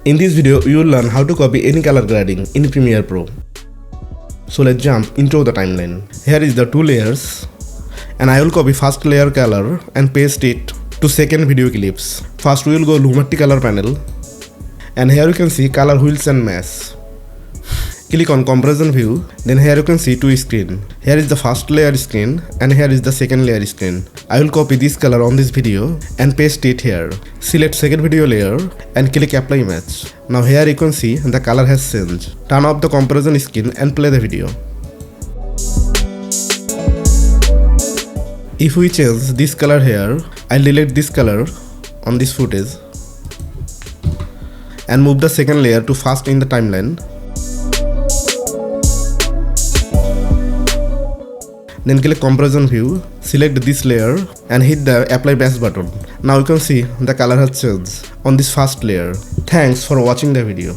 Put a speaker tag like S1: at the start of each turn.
S1: In this video, you will learn how to copy any color grading in Premiere Pro. So let's jump into the timeline. Here is the two layers, and I will copy first layer color and paste it to second video clips. First we will go Lumetri Color panel, and here you can see color wheels and mesh. Click on comparison view, then here you can see two screens. Here is the first layer screen and here is the second layer screen. I will copy this color on this video and paste it here. Select second video layer and click apply match. Now here you can see the color has changed. Turn off the comparison screen and play the video. If we change this color here, I'll delete this color on this footage and move the second layer to first in the timeline. Then click comparison view, select this layer and hit the apply match button. Now you can see the color has changed on this first layer. Thanks for watching the video.